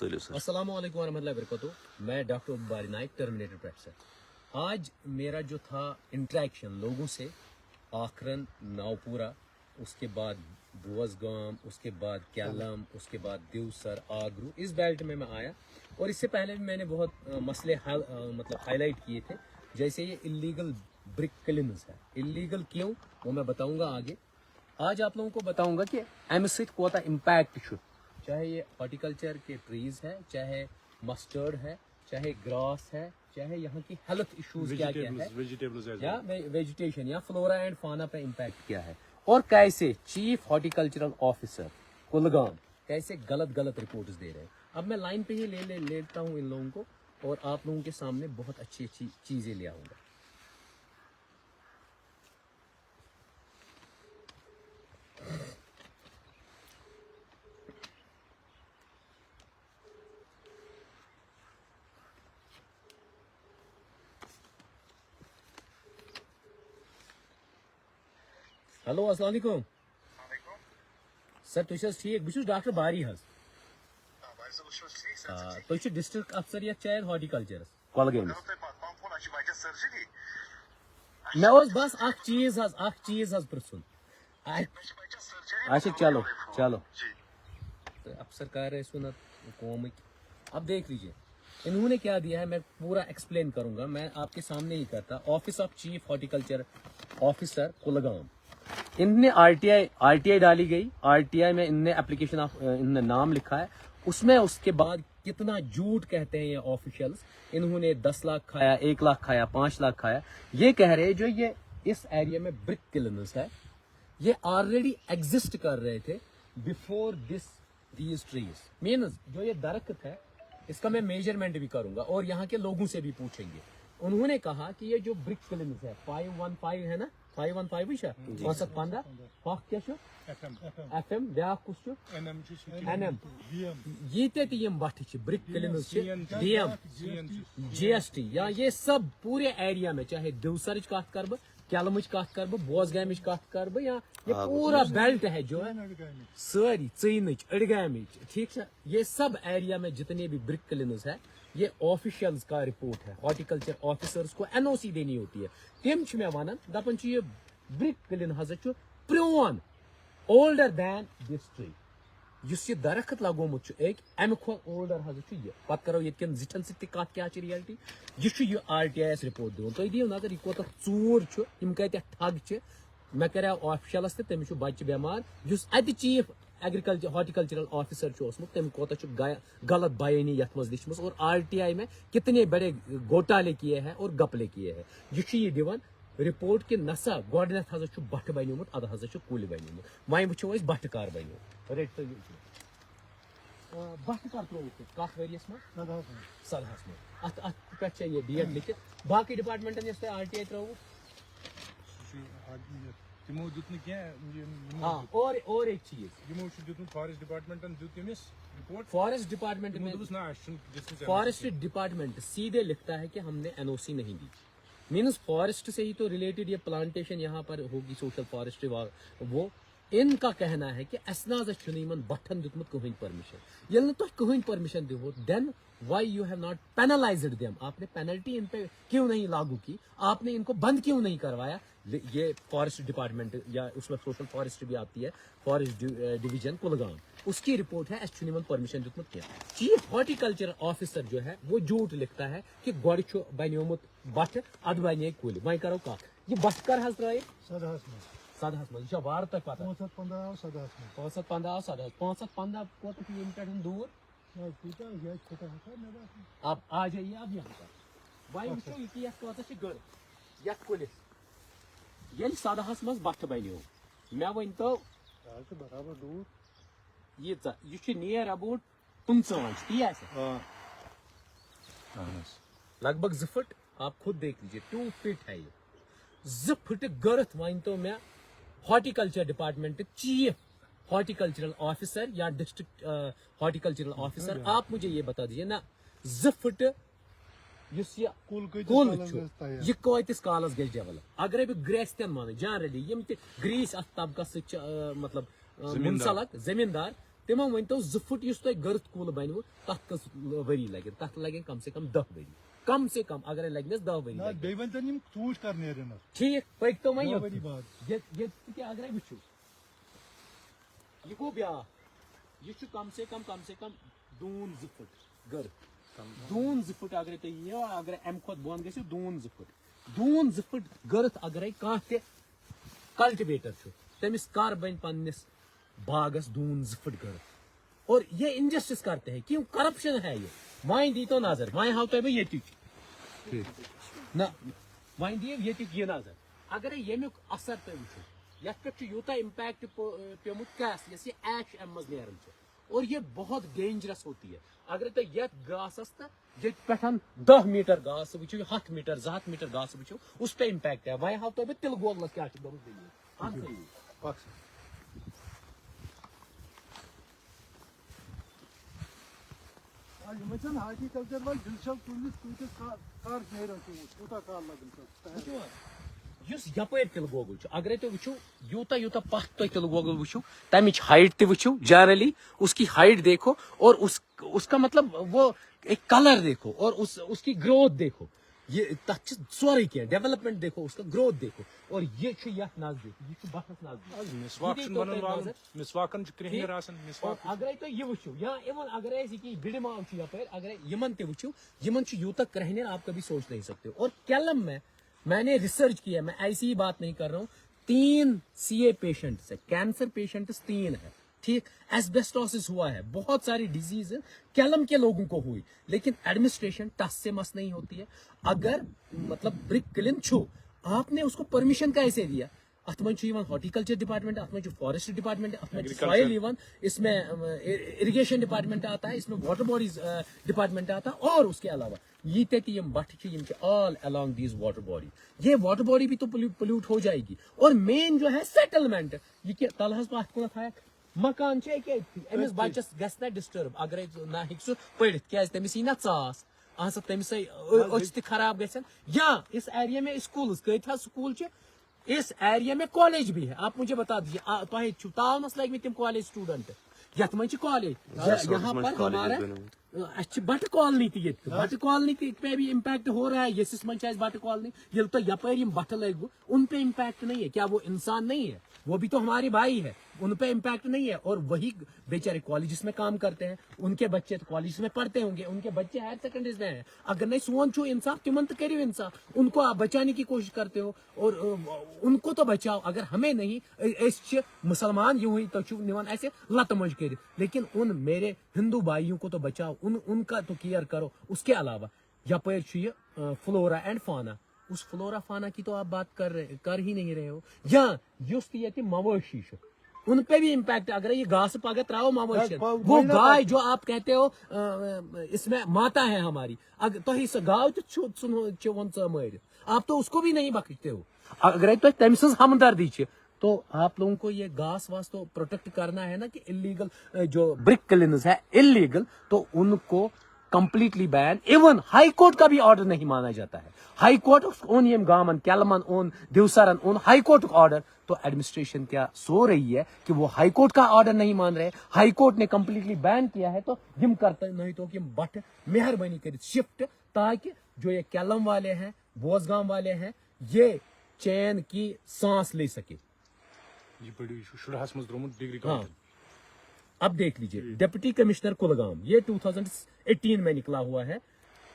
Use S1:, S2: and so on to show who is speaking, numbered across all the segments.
S1: अस्सलाम वालेकुम रहमतुल्लाहि वबरकातुहू। मैं डॉक्टर बारी नाइक, टर्मिनेटर प्रोफेसर। आज मेरा जो था इंटरेक्शन लोगों से, आखरन नावपुरा, उसके बाद बुवसगाम, उसके बाद कैलम, उसके बाद दिवसर, आगरू, इस बेल्ट में मैं आया। और इससे पहले भी मैंने बहुत मसले मतलब हाईलाइट किए थे, जैसे ये इलीगल ब्रिक क्लिनर्स है। इलीगल क्यों, वो मैं बताऊंगा आगे। आज आप लोगों को बताऊंगा कि अम कोता इम्पैक्ट, चाहे ये हॉर्टिकल्चर के ट्रीज है, चाहे मस्टर्ड है, चाहे ग्रास है, चाहे यहाँ की हेल्थ इश्यूज क्या क्या है, या वेजिटेशन या फ्लोरा एंड फाना पे इम्पैक्ट क्या है, और कैसे चीफ हॉर्टिकल्चरल ऑफिसर कुलगाम कैसे गलत रिपोर्ट्स दे रहे हैं। अब मैं लाइन पे ही लेता हूँ इन लोगों को, और आप लोगों के सामने बहुत अच्छी चीजें ले आऊंगा। हेलो अस्सलाम वालेकुम सर, तुम ठीक? बहुत डॉक्टर बारी हज तुम डिस्ट्रिक्ट अफसर यथ शायद हॉर्टिकल्चर कलगम। मे बस अख चीज पृछुन। अच्छा चलो चलो, तो अफसर कह रहे सुनत कौम। अब देख लीजिए इन्होंने क्या दिया है, मैं पूरा एक्सप्लेन करूंगा। मैं आपके सामने ही करता। Office of chief horticulture officer Kulgam, इनने आरटीआई डाली गई। आरटीआई में इनने एप्लीकेशन ऑफ इनने नाम लिखा है, उसमें उसके बाद कितना झूठ कहते हैं ये ऑफिशियल्स। इन्होंने 10 लाख खाया, 1 लाख खाया, 5 लाख खाया। ये कह रहे जो ये इस एरिया में ब्रिक क्लिनर्स है, ये ऑलरेडी एग्जिस्ट कर रहे थे बिफोर दीज ट्रीज। मीन्स जो ये दरख्त है, इसका मैं मेजरमेंट भी करूंगा और यहाँ के लोगों से भी पूछेंगे। उन्होंने कहा कि ये जो ब्रिक क्लिनर्स है 515 है ना, 515 ही 515 क्या FM ब्या कुछ NM ये यम but brick kilns DM GST या ये सब पूरे एरिया में, चाहे दिवसरच कत कर बह, कैलमच कत कर बह, बोसगामच कत कर बह, या ये पूरा बेल्ट है जो है सारी चीनच अड़गामच, ठीक है। ये सब एरिया में जितने भी ब्रिक क्लिनर्स है, ये ऑफिशियल्स का रिपोर्ट है। हॉर्टिकल्चर ऑफिसर्स को NOC देनी होती है। तम मे वन दपन ये brick kiln has prone older than this tree. इस दरख्त लगोमुत एक अमे खो ओल्डर हज ये। पे करो ये जिठन सत कत क्या रियलिटी। यह RTI रिपोर्ट दिवन। तुम दियो नजर यह कोत चूर कत ठग। मे कर ऑफिशियलस तमिस बच्चे बेमार, अत चीफ एग्रीकल्चर हॉर्टिकल्चरल ऑफिसर तम कोत गलत बयानी यथ मज दिशम, और RTI में कितने बड़े घोटाले किए हैं और गपले किए हैं। यह दिवन रिपोर्ट कि नसा गोडनेथ हज बट बनोमुत, अद हज कुल बनोमुत। वह वो बट कर बनो रेट तो बट कर त्रोक कत वरियस मज 17 मज। अत पे ये डेट लिखित। बाकी डिपार्टमेंटन यस RTI त्रोक और एक चीज फॉरेस्ट डिपार्टमेंट में, फॉरेस्ट डिपार्टमेंट सीधे लिखता है कि हमने NOC नहीं दी। मीन्स फॉरेस्ट से ही तो रिलेटेड ये प्लांटेशन यहाँ पर होगी, सोशल फॉरेस्ट्री वो। इनका कहना है कि इन बटन दुतमुत कहीं परमिशन। ये तुम कहीं परमिशन दो, then why you have not penalised them. आपने पेनल्टी इन पे क्यों नहीं लागू की, आपने इनको बंद क्यों नहीं करवाया। ये फॉरेस्ट डिपार्टमेंट या उसमें सोशल फॉरेस्ट्री भी आती है, फॉरेस्ट डिवीजन कुलगाम, उसकी रिपोर्ट है एस परमिशन दुतमुत क्या। चीफ हॉर्टिकल्चर ऑफिसर जो है वो झूठ लिखता है कि गोड़ बनोमुत बट अद बने कुल। वह करो कत ये बट कर हज त्रे 17 मज वार तक पता 515 कोत पे दूर। अब आ जाइए अब यहाँ पर वह वो ये गड़ ये कुलिस ये 17 मज बट बनो। मे वन तो
S2: बराबर दूर
S1: यह नियर अबाउट 55 ती लगभग 2 फुट। आप खुद देख लीजिए 2 फीट है ये, 2 फुट गर्थ। वन तो मैं horticulture department chief horticultural officer या डिस्ट्रिक्ट हॉर्टिकल्चरल ऑफिसर, आप मुझे ये बता दीजिए ना 2 फुट कुल यह कतिस कालस गई डेवलप। अगर बह ग्रेस तन मान जनरली यम ग्रीस अत तबका मतलब मुंसलक जमींदार تمو ونتو 2 فٹ یس تہ گرت کول بنو تت کس وری لگن تت لگن کم سے کم 10 وری کم سے کم اگر لگنس 10 وری
S2: نہ بیٚیہِ ؤنۍتن یِم ژوٗنٛٹھۍ کر نیرن اَتھ
S1: ٹھیک پٔکۍ تو وۄنۍ
S2: 9 ؤری بعد
S1: یہ اگر وچھو یہ گو بیا یہ چھُ کم سے کم دوٗن 2 فٹ گر دوٗن 2 فٹ اگر تُہۍ یِیو اگر امہِ کھۄتہٕ بۄن گژھِو دوٗن 2 فٹ دوٗن 2 فٹ گرت اگر کانٛہہ تہِ کلٹِویٹر چھُ تٔمِس کر بنہِ پننس باغس دوٗن 2 فٹ گرت اور یہ انجسٹس کرتے ہیں کیوں کرپشن ہے یہ وائن دی تو نظر وائن ہاو تۄہہِ بہٕ ییٚتِچ نہ وائن دِیو ییٚتِچ یہ نظر اگر ییٚمیُک اثر تُہۍ وٕچھو یتھ پٮ۪ٹھ چھُ یوٗتاہ امپیکٹ پیومُت کیس یۄس یہ ایش امہِ منٛز نیران چھِ اور یہ بہت ڈینجرس ہوتی ہے اگر تُہۍ یتھ گاسس تہٕ ییٚتہِ پٮ۪ٹھ 10 میٹر گاسہٕ وٕچھو 100 میٹر 200 میٹر گاسہٕ وٕچھو اس پہ امپیکٹ ہے وۄنۍ ہاو تۄہہِ بہٕ تِلہٕ گۄگلس کیٛاہ چھُ گوٚمُت دٔلیٖل
S2: یِمن چھَنہٕ ہارٹیکلچر وٲلۍ دِلشَل کُلِس کۭتِس کر نیران ژوٗنٛٹھۍ کوٗتاہ کال لگان چھُ
S1: یُس یپٲرۍ تِلہٕ گۄگُل چھُ اگرے تُہۍ وٕچھو یوٗتاہ پتھ تُہۍ تِلہٕ گۄگُل وٕچھو تمِچ ہائٹ تہِ وٕچھو جنرلی اس کی ہائٹ دیکھو اور اس کا مطلب وہ ایک کلر دیکھو اور اس کی گروتھ دیکھو یہ تتھ چھِ سورُے کینٛہہ ڈیولپمنٹ دیکھو اس کا گروتھ دیکھو اور یہ چھُ یتھ نزدیک یہ چھُ بٹھس نزدیک اور اگرے تُہۍ یہِ وٕچھو یا اِون اگر أسۍ بِڈماو چھُ یپٲرۍ اگر یِمن تہِ وٕچھو یِمن چھُ یوٗتاہ کرٛہنیر آپ کبھی سوچ نہیں سکتے اور کیلم میں نے ریسرچ کیا میں ایسی ہی بات نہیں کر رہا ہوں 3 CA پیشنٹس ہے کینسر پیشنٹس 3 ہے ٹھیک ایسبیسٹوسس ہوا ہے بہت ساری ڈیزیز کیلم کے لوگوں کو ہوئی لیکن ایڈمنسٹریشن ٹس سے مس نہیں ہوتی ہے اگر مطلب برک کلن چھو آپ نے اس کو پرمیشن کیسے دیا ات من ہارٹیکلچر ڈپارٹمنٹ ات من فارسٹ ڈپارٹمنٹ ات من سوائل ایون اس میں اریگیشن ڈپارٹمنٹ آتا ہے اس میں واٹر باڈیز ڈپارٹمنٹ آتا ہے اور اس کے علاوہ یہ تی but all along these water body یہ واٹر باڈی بھی تو پلیوٹ ہو جائے گی اور مین جو ہے سیٹلمنٹ یہ تلہس پہ ات مکان امس بچس گھس نا ڈسٹرب اگر نہ ہیٚکہِ سُہ پٔرِتھ کیازِ تٔمِس یی نا ژاس اہن تٔمِس أچھ تہِ خراب گژھن یا اس ایریا میں اسکولز کۭتیاہ سکول چھِ اس ایریا میں کالج بھی ہے آپ مجھے بتا دیجیے تۄہہِ چھُو تعاونس لگی تِم کالج سٹوڈنٹ یتھ منٛز چھِ کالج یہاں پر ہمارا اچھا بٹ کالنی تہِ ییٚتہِ بٹ کالنی پہ بھی امپیکٹ ہو رہا ہے یسس منٛز چھِ اَسہِ بٹ کالنی ییٚلہِ تۄہہِ یپٲرۍ یِم بٹہٕ لٔگوٕ ان پہ امپیکٹ نہیں ہے کیا وہ انسان نہیں ہے وہ بھی تو ہمارے بھائی ہے ان پہ امپیکٹ نہیں ہے اور وہی بیچارے کالجز میں کام کرتے ہیں ان کے بچے تو کالج میں پڑھتے ہوں گے ان کے بچے ہائر سیکنڈریز میں ہیں اگر نہیں سون چھو انصاف تمن تو کریو انصاف ان کو آپ بچانے کی کوشش کرتے ہو اور ان کو تو بچاؤ اگر ہمیں نہیں مسلمان یوں ہی تو نوان ایسے لت مج کر لیکن ان میرے ہندو بھائیوں کو تو بچاؤ ان کا تو کیئر کرو اس کے علاوہ یپٲرۍ چھُ یہ فلورا اینڈ فانا اس فلورا فانا کی تو آپ بات کر ہی نہیں رہے ہو یا یس تہ مویشی ان پہ بھی امپیکٹ اگر یہ گھاس پگہ تراؤ مویشی وہ گائے جو آپ کہتے ہو اس میں ماتا ہے ہماری اگر تھی سو گاو تم مر آپ تو اس کو بھی نہیں بخشتے ہو اگر تم سن ہمدردی تو آپ لوگوں کو یہ گھاس واس تو پروٹیکٹ کرنا ہے نا کہ انلیگل جو برک کلنز ہے انلیگل تو ان کو کمپلیٹلی بین ایون ہائی کورٹ کا بھی آرڈر نہیں مانا جاتا ہے ہائی کورٹ اون یم گامن کیلمن اون دیوسرن اون ہائی کورٹ کا آرڈر تو ایڈمنسٹریشن کیا سو رہی ہے کہ وہ ہائی کورٹ کا آرڈر نہیں مان رہے ہائی کورٹ نے کمپلیٹلی بین کیا ہے تو یم کرتے نہیں تو کہ بٹ مہربانی کر شفٹ تاکہ جو یہ کیلم والے ہیں بوزگام والے ہیں یہ چین کی سانس لے سکے اب دیکھ لیجیے ڈپٹی کمشنر کلگام یہ 2018 میں نکلا ہوا ہے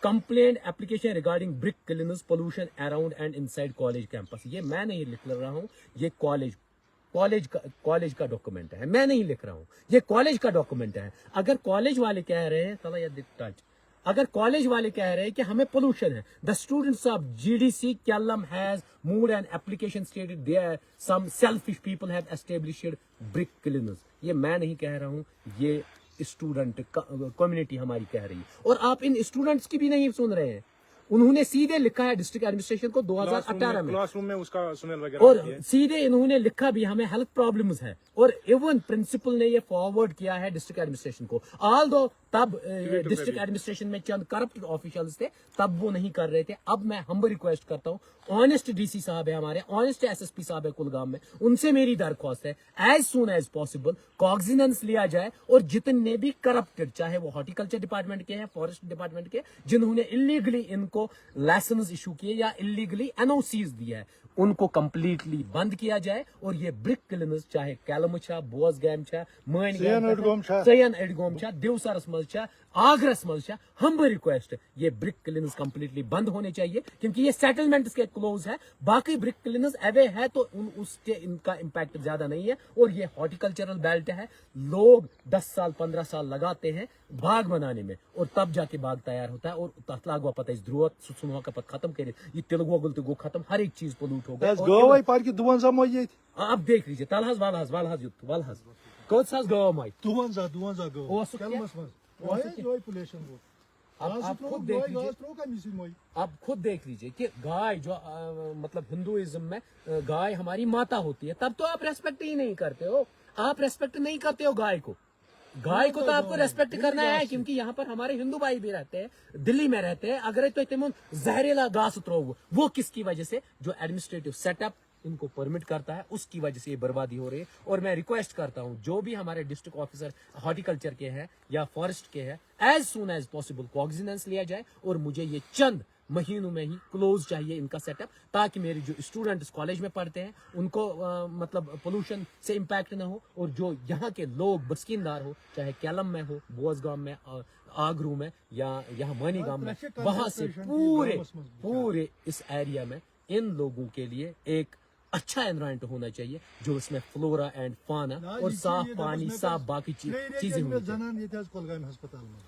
S1: complaint application regarding brick kilns pollution around and inside college campus یہ میں نہیں لکھ رہا ہوں یہ کالج کا ڈاکومنٹ ہے میں نہیں لکھ رہا ہوں یہ کالج کا ڈاکومنٹ ہے اگر کالج والے کہہ رہے ہیں چلو یہ ٹچ اگر کالج والے کہہ رہے ہیں کہ ہمیں پولوشن ہے the students of GDC Kellam has made and application stated there some selfish people have established brick kilns یہ میں نہیں کہہ رہا ہوں یہ اسٹوڈنٹ کمیونٹی ہماری کہہ رہی ہے اور آپ ان اسٹوڈنٹس کی بھی نہیں سن رہے ہیں انہوں نے سیدھے لکھا ہے ڈسٹرکٹ ایڈمنسٹریشن کو 2018 میں
S3: کلاس روم میں اس کا سمیل وغیرہ
S1: اور سیدھے انہوں نے لکھا بھی ہمیں ہیلتھ پرابلمز ہے اور ایون پرنسپل نے یہ فارورڈ کیا ہے ڈسٹرکٹ ایڈمنسٹریشن کو آل دو तब डिस्ट्रिक्ट एडमिनिस्ट्रेशन में चंद करप्ट ऑफिशियल्स थे, तब वो नहीं कर रहे थे. अब मैं हम्बल रिक्वेस्ट करता हूँ, ऑनेस्ट डीसी साहब है हमारे, ऑनेस्ट एसएसपी साहब है कुलगाम में, उनसे मेरी दरख्वास्त है एज सून एज पॉसिबल कॉग्जिनेंस लिया जाए और जितने भी करप्टेड, चाहे वो हॉर्टिकल्चर डिपार्टमेंट के हैं, फॉरेस्ट डिपार्टमेंट के, जिन्होंने इलीगली इनको लाइसेंस इशू किए या इलीगली एनओसीज दिया है, उनको कंप्लीटली बंद किया जाए. और ये ब्रिक क्लिनर्स, चाहे कैलम छा, बोस गैम छा, सयन एडगोम छा, दिवसरस मज छा, आगरस मज छा, हम रिक्वेस्ट है ये ब्रिक क्लिनर्स कंप्लीटली बंद होने चाहिए, क्योंकि ये सेटलमेंट के क्लोज है. बाकी ब्रिक क्लिनर्स अवे है तो उसके इनका इम्पैक्ट ज्यादा नहीं है. और ये हॉर्टिकल्चरल बेल्ट है, लोग 10 साल 15 साल लगाते हैं बाग बनाने में और तब जाके बाग तैयार होता है. और तलागवा पता इस ध्रुव सुनवा का पत खत्म करे, ये तिलगो गुल तिलगो खत्म, हर एक चीज पोलूट हो गई. आप देख लीजिए तलहज वालहज वालहज युक्त वालहज कोच सास गवा माई आप खुद देख लीजिए, आप खुद देख लीजिए कि गाय जो मतलब हिंदुइज्म में गाय हमारी माता होती है, तब तो आप रेस्पेक्ट ही नहीं करते हो. आप रेस्पेक्ट नहीं करते हो गाय को. गाय को तो आपको रेस्पेक्ट करना है, क्योंकि यहाँ पर हमारे हिंदू भाई भी रहते हैं, दिल्ली में रहते हैं. अगर तो इतने जहरीला घास उतरो, वो किसकी वजह से? जो एडमिनिस्ट्रेटिव सेटअप इनको परमिट करता है, उसकी वजह से ये बर्बादी हो रही है. और मैं रिक्वेस्ट करता हूं जो भी हमारे डिस्ट्रिक्ट ऑफिसर हॉर्टिकल्चर के हैं या फॉरेस्ट के हैं, एज सून एज पॉसिबल कॉग्जिनेंस लिया जाए. और मुझे ये चंद महीनों में ही क्लोज चाहिए इनका सेटअप, ताकि मेरे जो स्टूडेंट्स कॉलेज में पढ़ते हैं उनको मतलब पोल्यूशन से इम्पैक्ट ना हो. और जो यहाँ के लोग बस्किनदार हो, चाहे कैलम में हो, बोसगांव में, आगरू में या यहाँ मानी गांव में, वहां से पूरे इस एरिया में इन लोगों के लिए एक अच्छा एनवायरनमेंट होना चाहिए, जो इसमें फ्लोरा एंड फाना और साफ पानी, साफ बाकी चीजें होनी चाहिए.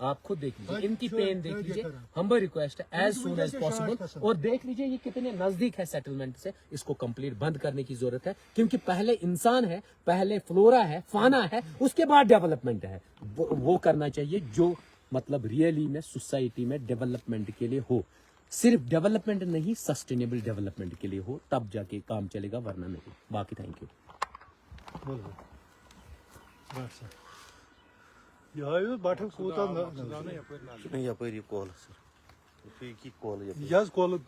S1: आप खुद देख लीजिए, इनकी पेन देख लीजिए. हम्बल रिक्वेस्ट है एज सून एज पॉसिबल. और देख लीजिए ये कितने नजदीक है सेटलमेंट से. इसको कंप्लीट बंद करने की जरूरत है, क्योंकि पहले इंसान है, पहले फ्लोरा है, फाना है, उसके बाद डेवलपमेंट है. वो करना चाहिए जो मतलब रियली में सोसाइटी में डेवलपमेंट के लिए हो. सिर्फ डेवलपमेंट नहीं, सस्टेनेबल डेवलपमेंट के लिए हो, तब जाके काम चलेगा, वरना नहीं. बाकी थैंक यू.
S3: यपरी कॉल सर कॉल